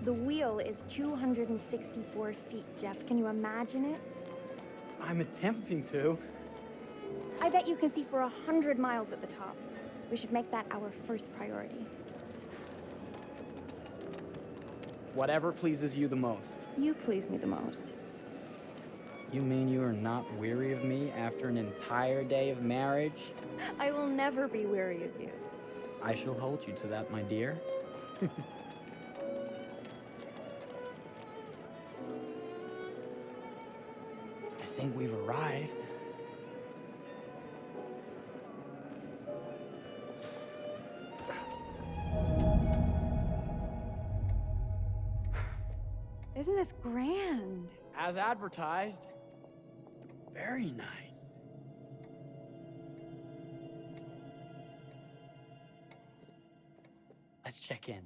The wheel is 264 feet, Jeff. Can you imagine it? I'm attempting to. I bet you can see for 100 miles at the top. We should make that our first priority. Whatever pleases you the most. You please me the most. You mean you are not weary of me after an entire day of marriage? I will never be weary of you. I shall hold you to that, my dear. I think we've arrived. Isn't this grand? As advertised. Very nice. Let's check in.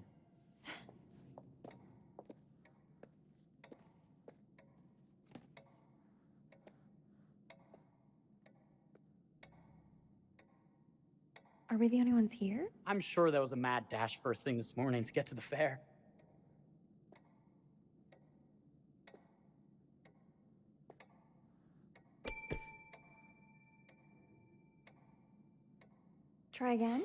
Are we the only ones here? I'm sure there was a mad dash first thing this morning to get to the fair. Try again?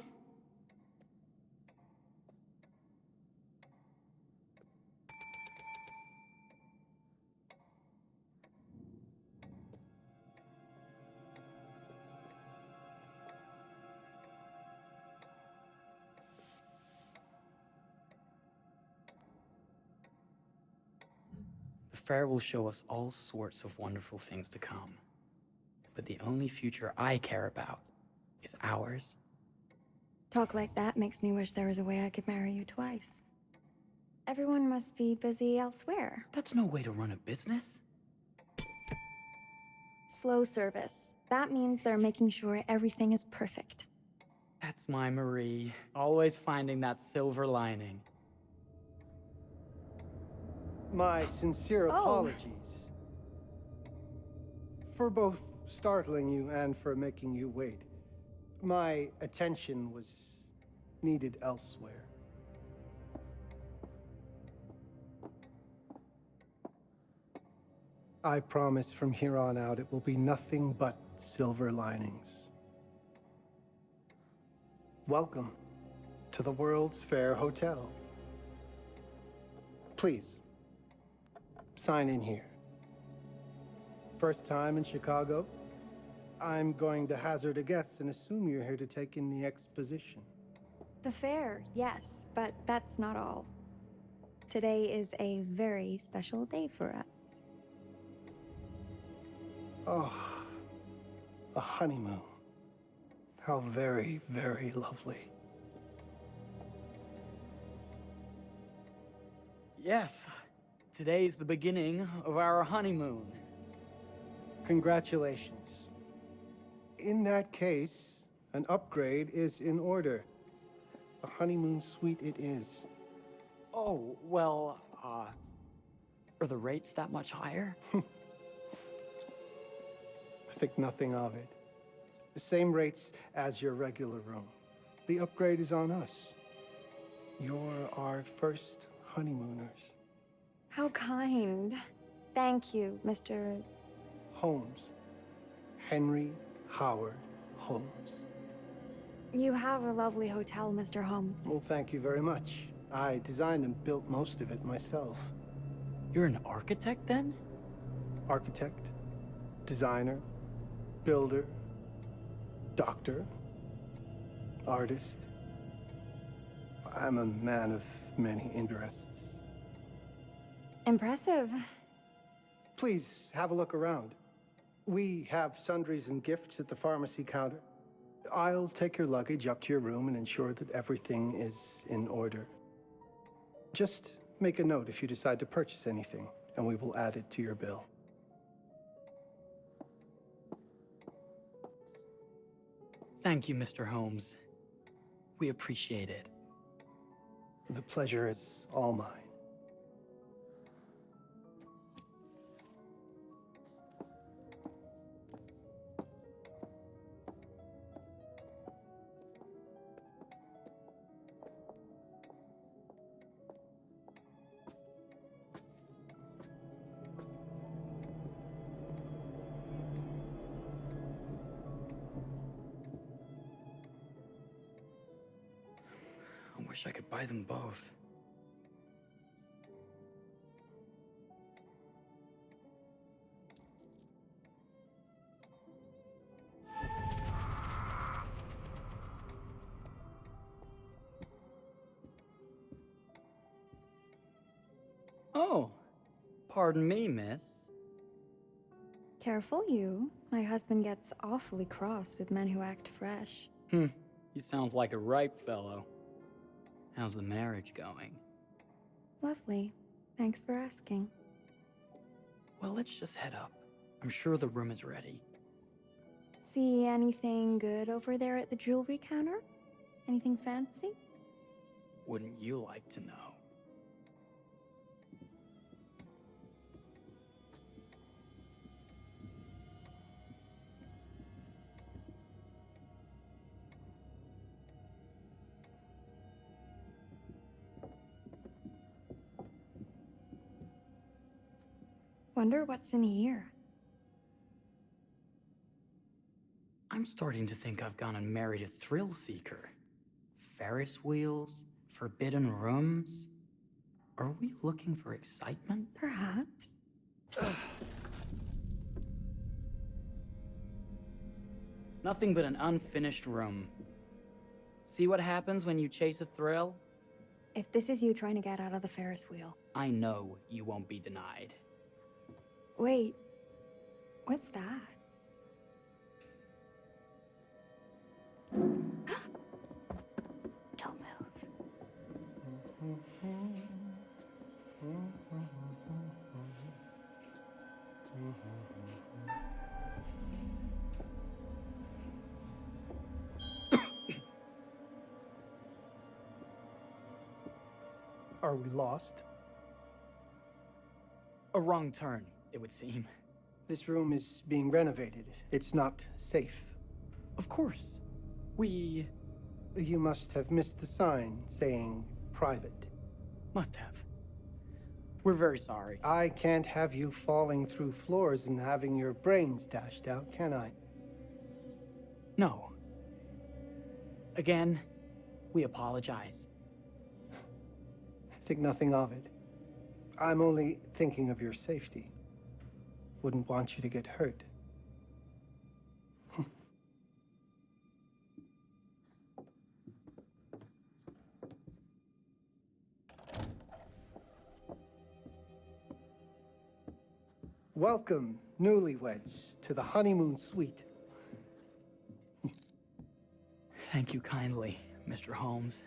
The fair will show us all sorts of wonderful things to come. But the only future I care about is ours. Talk like that makes me wish there was a way I could marry you twice. Everyone must be busy elsewhere. That's no way to run a business. Slow service. That means they're making sure everything is perfect. That's my Marie, always finding that silver lining. My sincere Oh. apologies for both startling you and for making you wait. My attention was needed elsewhere. I promise from here on out it will be nothing but silver linings. Welcome to the World's Fair Hotel. Please, sign in here. First time in Chicago? I'm going to hazard a guess and assume you're here to take in the exposition. The fair, yes, but that's not all. Today is a very special day for us. Oh, a honeymoon. How very, very lovely. Yes, today's the beginning of our honeymoon. Congratulations. In that case, an upgrade is in order. A honeymoon suite it is. Oh, well, are the rates that much higher? I think nothing of it. The same rates as your regular room. The upgrade is on us. You're our first honeymooners. How kind. Thank you, Mr. Holmes. Henry Howard Holmes. You have a lovely hotel, Mr. Holmes. Well, thank you very much. I designed and built most of it myself. You're an architect, then? Architect, designer, builder, doctor, artist. I'm a man of many interests. Impressive. Please have a look around. We have sundries and gifts at the pharmacy counter. I'll take your luggage up to your room and ensure that everything is in order. Just make a note if you decide to purchase anything, and we will add it to your bill. Thank you, Mr. Holmes. We appreciate it. The pleasure is all mine. I wish I could buy them both. Oh, pardon me, miss. Careful you. My husband gets awfully cross with men who act fresh. He sounds like a ripe fellow. How's the marriage going? Lovely. Thanks for asking. Well, let's just head up. I'm sure the room is ready. See anything good over there at the jewelry counter? Anything fancy? Wouldn't you like to know? Wonder what's in here. I'm starting to think I've gone and married a thrill seeker. Ferris wheels, forbidden rooms. Are we looking for excitement? Perhaps. Nothing but an unfinished room. See what happens when you chase a thrill? If this is you trying to get out of the Ferris wheel. I know you won't be denied. Wait, what's that? Don't move. Are we lost? A wrong turn, it would seem. This room is being renovated. It's not safe. Of course. We You must have missed the sign saying private. must have. We're very sorry. I can't have you falling through floors and having your brains dashed out, can I? No. Again, we apologize. Think nothing of it. I'm only thinking of your safety. Wouldn't want you to get hurt. Welcome, newlyweds, to the honeymoon suite. Thank you kindly, Mr. Holmes.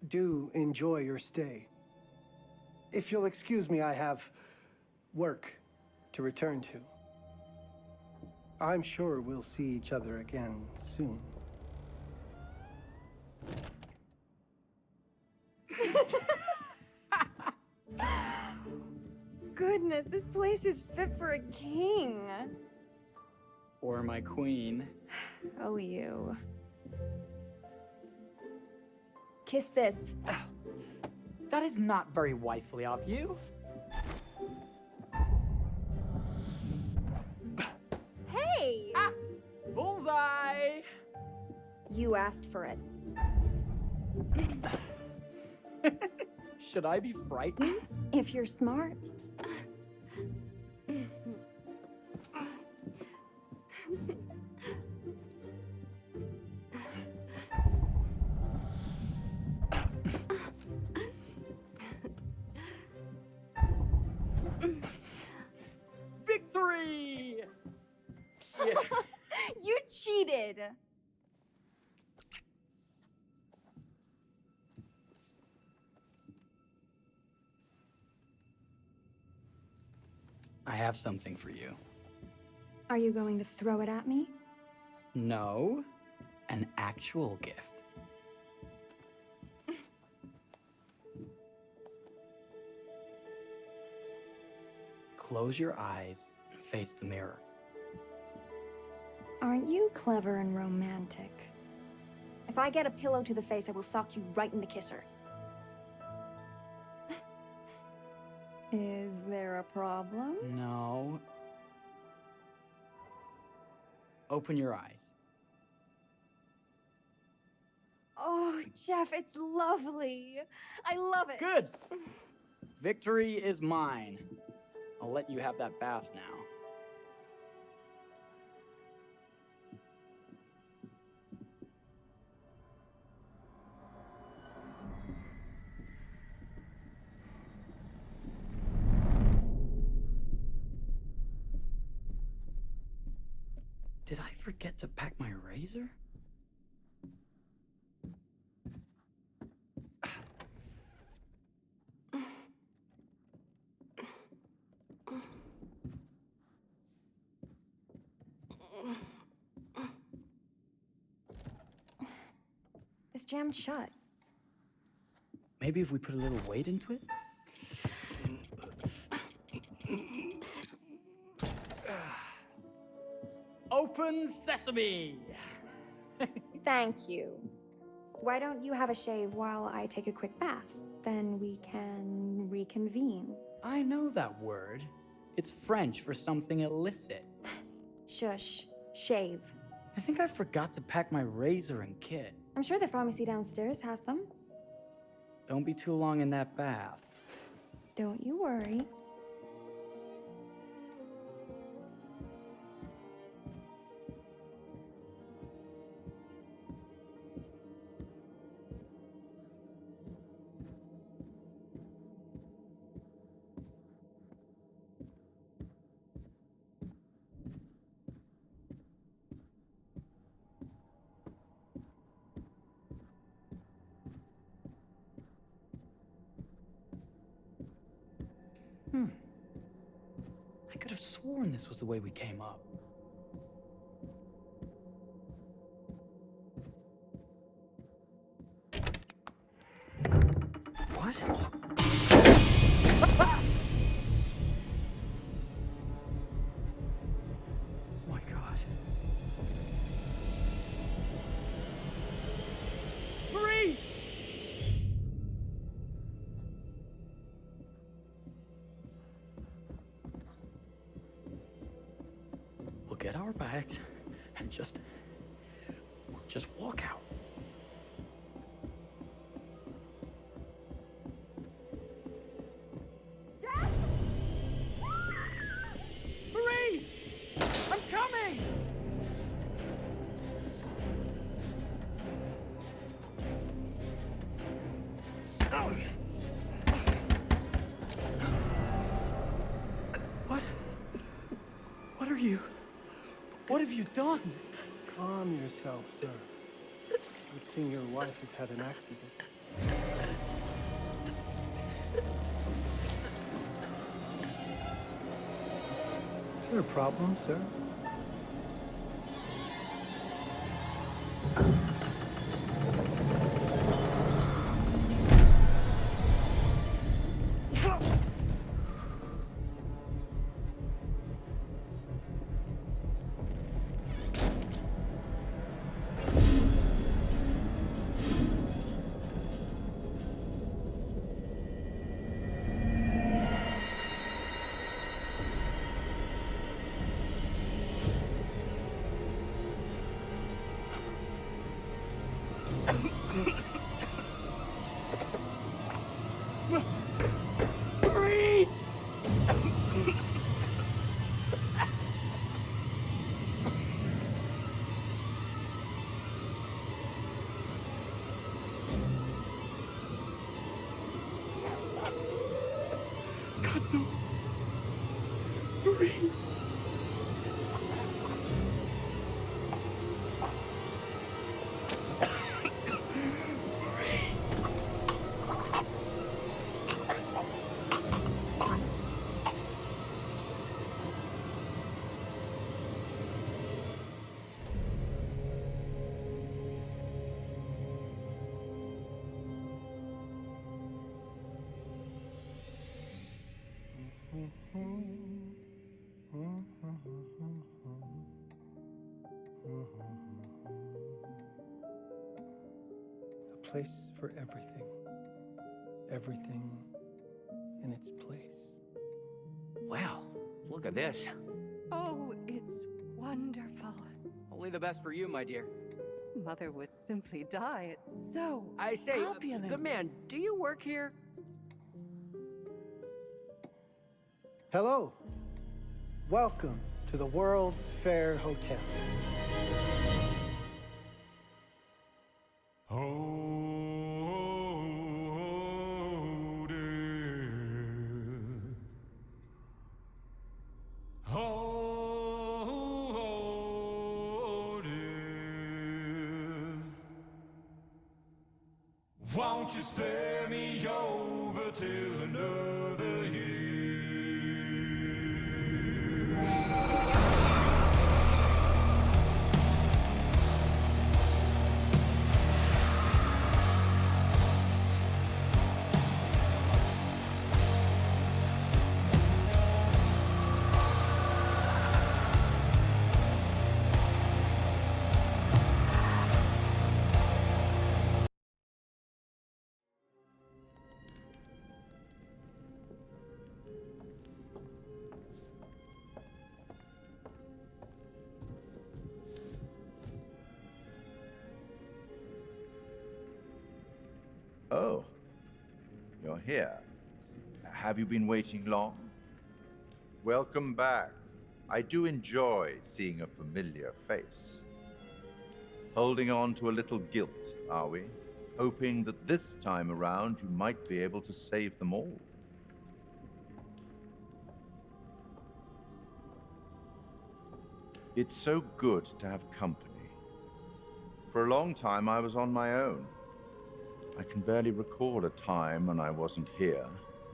Do enjoy your stay. If you'll excuse me, I have work to return to. I'm sure we'll see each other again soon. Goodness, this place is fit for a king. Or my queen. Oh, you. Kiss this. That is not very wifely of you. Hey! Ah! Bullseye! You asked for it. Should I be frightened? If you're smart. Victory! Yeah. You cheated! I have something for you. Are you going to throw it at me? No, an actual gift. Close your eyes and face the mirror. Aren't you clever and romantic? If I get a pillow to the face, I will sock you right in the kisser. Is there a problem? No. Open your eyes. Oh, Jeff, it's lovely. I love it. Good! Victory is mine. I'll let you have that bath now. Did I forget to pack my razor? It's jammed shut. Maybe if we put a little weight into it? Open sesame! Thank you. Why don't you have a shave while I take a quick bath? Then we can reconvene. I know that word. It's French for something illicit. Shush. Shave. I think I forgot to pack my razor and kit. I'm sure the pharmacy downstairs has them. Don't be too long in that bath. Don't you worry. I could have sworn this was the way we came up. What? Oh my God. Marie! We'll get our bags and we'll just walk out. Marie! I'm coming! What? What are you? What have you done? Calm yourself, sir. It seems your wife has had an accident. Is there a problem, sir? Marie! God, no. Marie! A place for everything. Everything in its place. Wow, look at this. Oh, it's wonderful. Only the best for you, my dear. Mother would simply die. It's so I say, opulent. good man, do you work here? Hello. Welcome to the World's Fair Hotel. Won't you spare me over till another year? Oh, you're here. Have you been waiting long? Welcome back. I do enjoy seeing a familiar face. Holding on to a little guilt, are we? Hoping that this time around you might be able to save them all. It's so good to have company. For a long time I was on my own. I can barely recall a time when I wasn't here,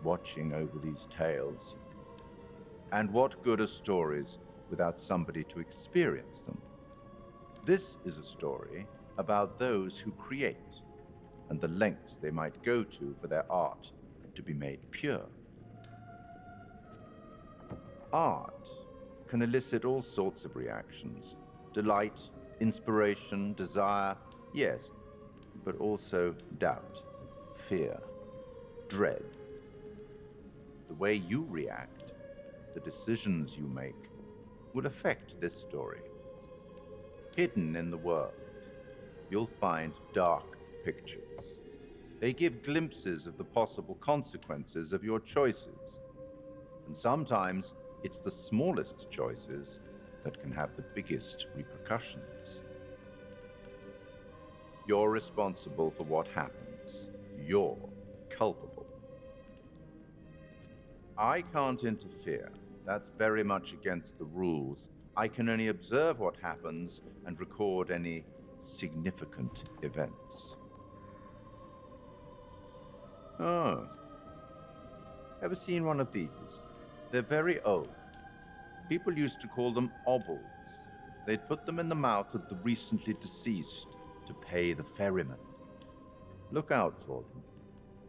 watching over these tales. And what good are stories without somebody to experience them? This is a story about those who create, and the lengths they might go to for their art to be made pure. Art can elicit all sorts of reactions: delight, inspiration, desire, yes, but also doubt, fear, dread. The way you react, the decisions you make, will affect this story. Hidden in the world, you'll find dark pictures. They give glimpses of the possible consequences of your choices. And sometimes it's the smallest choices that can have the biggest repercussions. You're responsible for what happens. You're culpable. I can't interfere. That's very much against the rules. I can only observe what happens and record any significant events. Oh. Ever seen one of these? They're very old. People used to call them obels. They'd put them in the mouth of the recently deceased to pay the ferryman. Look out for them.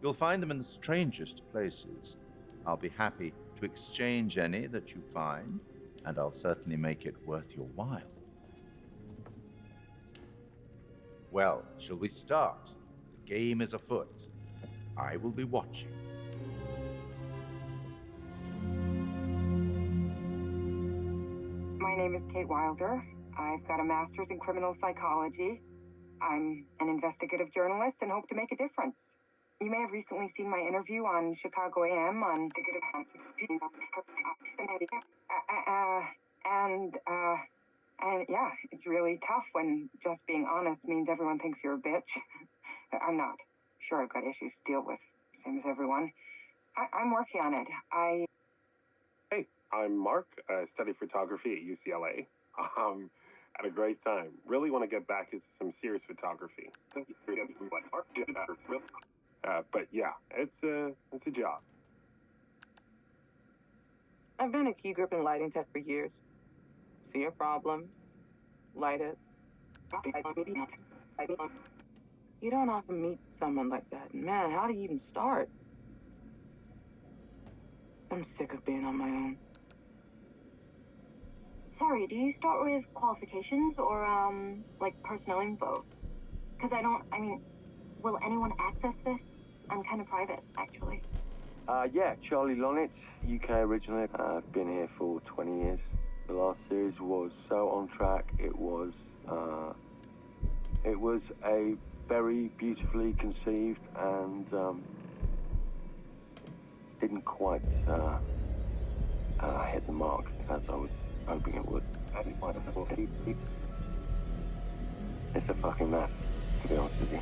You'll find them in the strangest places. I'll be happy to exchange any that you find, and I'll certainly make it worth your while. Well, shall we start? The game is afoot. I will be watching. My name is Kate Wilder. I've got a master's in criminal psychology. I'm an investigative journalist and hope to make a difference. You may have recently seen my interview on Chicago AM on and yeah, it's really tough when just being honest means everyone thinks you're a bitch. I'm not. Sure, I've got issues to deal with, same as everyone. I'm working on it. Hey, I'm Mark. I study photography at UCLA. Had a great time. Really want to get back into some serious photography. But yeah, it's a job. I've been a key grip and lighting tech for years. See a problem, light it. You don't often meet someone like that. Man, how do you even start? I'm sick of being on my own. Sorry, do you start with qualifications or, like personnel info? Because will anyone access this? I'm kind of private, actually. Yeah, Charlie Lonitz, UK originally. I've been here for 20 years. The last series was so on track, it was, It was a very beautifully conceived and didn't quite hit the mark as I was hoping it would. It's a fucking mess, to be honest with you.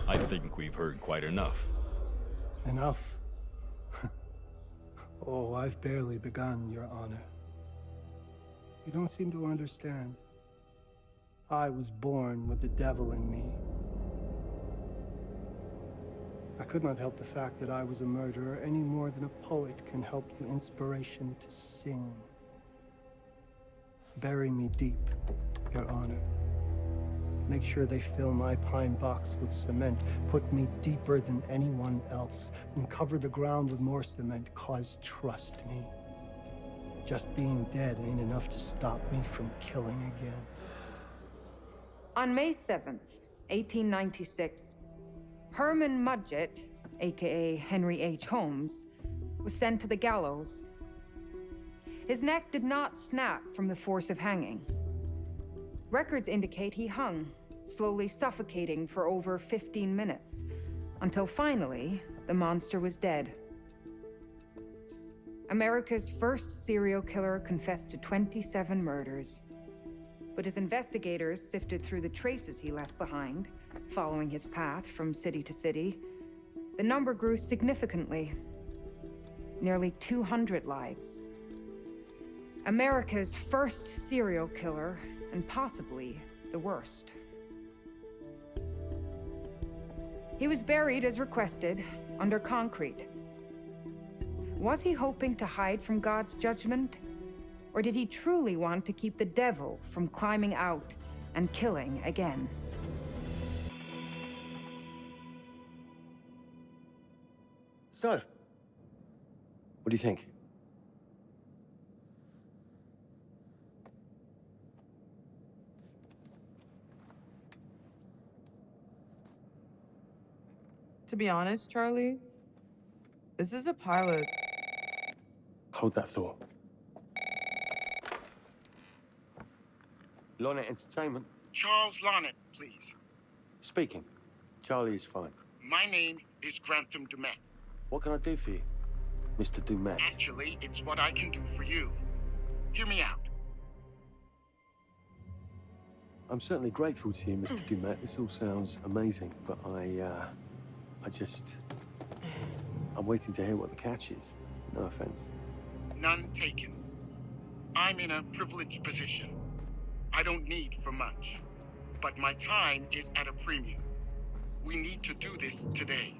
I think we've heard quite enough. Enough? Oh, I've barely begun, Your Honor. You don't seem to understand. I was born with the devil in me. I could not help the fact that I was a murderer any more than a poet can help the inspiration to sing. Bury me deep, Your Honor. Make sure they fill my pine box with cement. Put me deeper than anyone else. And cover the ground with more cement, 'cause trust me, just being dead ain't enough to stop me from killing again. On May 7th, 1896, Herman Mudgett, aka Henry H. Holmes, was sent to the gallows. His neck did not snap from the force of hanging. Records indicate he hung, slowly suffocating for over 15 minutes, until finally, the monster was dead. America's first serial killer confessed to 27 murders. But as investigators sifted through the traces he left behind, following his path from city to city, the number grew significantly. Nearly 200 lives. America's first serial killer, and possibly the worst. He was buried as requested, under concrete. Was he hoping to hide from God's judgment? Or did he truly want to keep the devil from climbing out and killing again? So, what do you think? To be honest, Charlie, this is a pilot. Hold that thought. Lonnet Entertainment. Charles Lonnet, please. Speaking. Charlie is fine. My name is Grantham Dumet. What can I do for you, Mr. Dumet? Actually, it's what I can do for you. Hear me out. I'm certainly grateful to you, Mr. Dumet. This all sounds amazing, but I'm waiting to hear what the catch is. No offense. None taken. I'm in a privileged position. I don't need for much, but my time is at a premium. We need to do this today.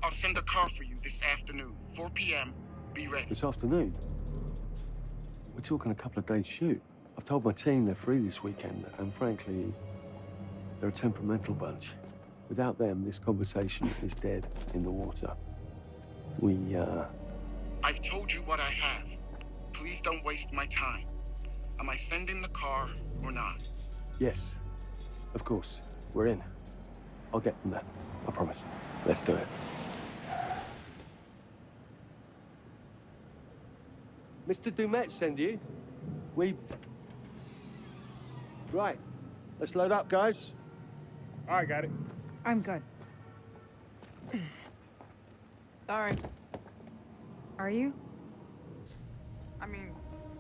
I'll send a car for you this afternoon, 4 p.m. Be ready. This afternoon? We're talking a couple of days shoot. I've told my team they're free this weekend, and frankly, they're a temperamental bunch. Without them, this conversation is dead in the water. I've told you what I have. Please don't waste my time. Am I sending the car or not? Yes, of course. We're in. I'll get them there. I promise. Let's do it. Mr. Dumet send you. Right. Let's load up, guys. All right, got it. I'm good. Sorry. Are you? I mean,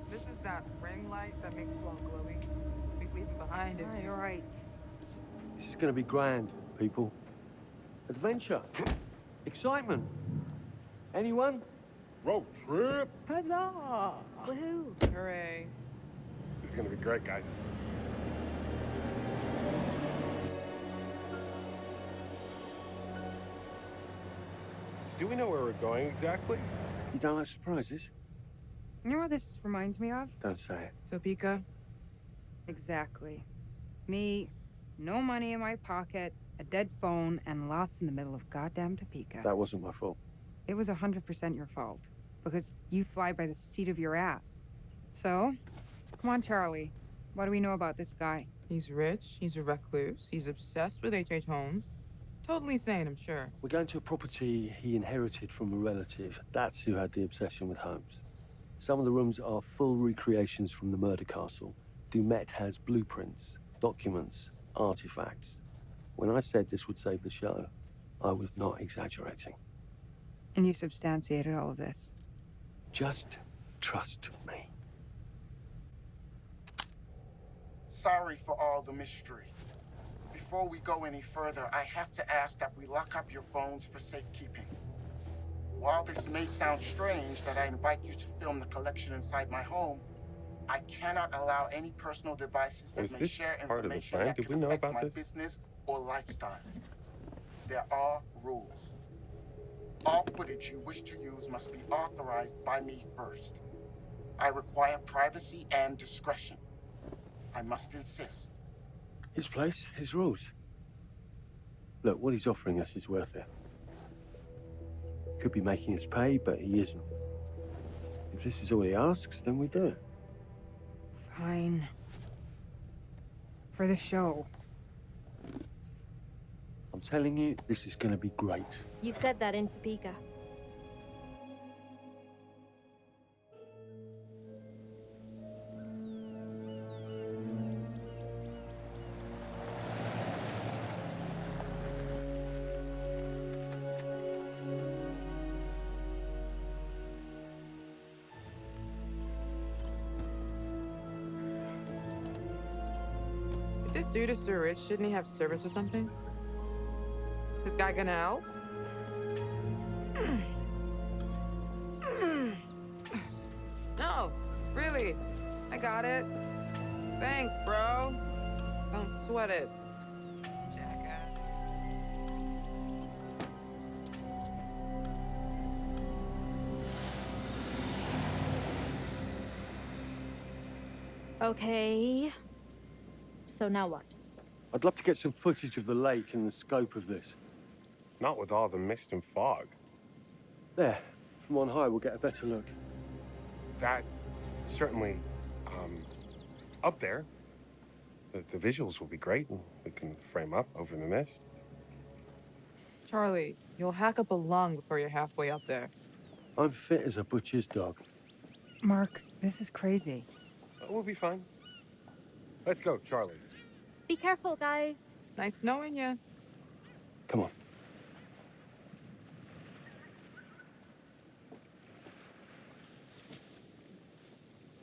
this is that ring light that makes you all glowy. We'd leave it behind if You're right. This is gonna be grand, people. Adventure. Excitement. Anyone? Road trip. Huzzah! Woohoo! Hooray. This is gonna be great, guys. So do we know where we're going exactly? You don't like surprises? You know what this reminds me of? Don't say it. Topeka? Exactly. Me, no money in my pocket, a dead phone, and lost in the middle of goddamn Topeka. That wasn't my fault. It was 100% your fault. Because you fly by the seat of your ass. So, come on, Charlie. What do we know about this guy? He's rich, he's a recluse, he's obsessed with H.H. Holmes. Totally sane, I'm sure. We're going to a property he inherited from a relative. That's who had the obsession with Holmes. Some of the rooms are full recreations from the murder castle. Dumet has blueprints, documents, artifacts. When I said this would save the show, I was not exaggerating. And you substantiated all of this? Just trust me. Sorry for all the mystery. Before we go any further, I have to ask that we lock up your phones for safekeeping. While this may sound strange that I invite you to film the collection inside my home, I cannot allow any personal devices that may share information that could affect my business or lifestyle. There are rules. All footage you wish to use must be authorized by me first. I require privacy and discretion. I must insist. His place, his rules. Look, what he's offering us is worth it. Could be making us pay, but he isn't. If this is all he asks, then we do it. Fine. For the show. I'm telling you, this is gonna be great. You said that in Topeka. If this dude is so rich, shouldn't he have servants or something? This guy gonna help? No, really. I got it. Thanks, bro. Don't sweat it. Jackass. Okay. So now what? I'd love to get some footage of the lake and the scope of this. Not with all the mist and fog. There, from on high, we'll get a better look. That's certainly, up there. The visuals will be great, and we can frame up over the mist. Charlie, you'll hack up a lung before you're halfway up there. I'm fit as a butcher's dog. Mark, this is crazy. We'll be fine. Let's go, Charlie. Be careful, guys. Nice knowing you. Come on.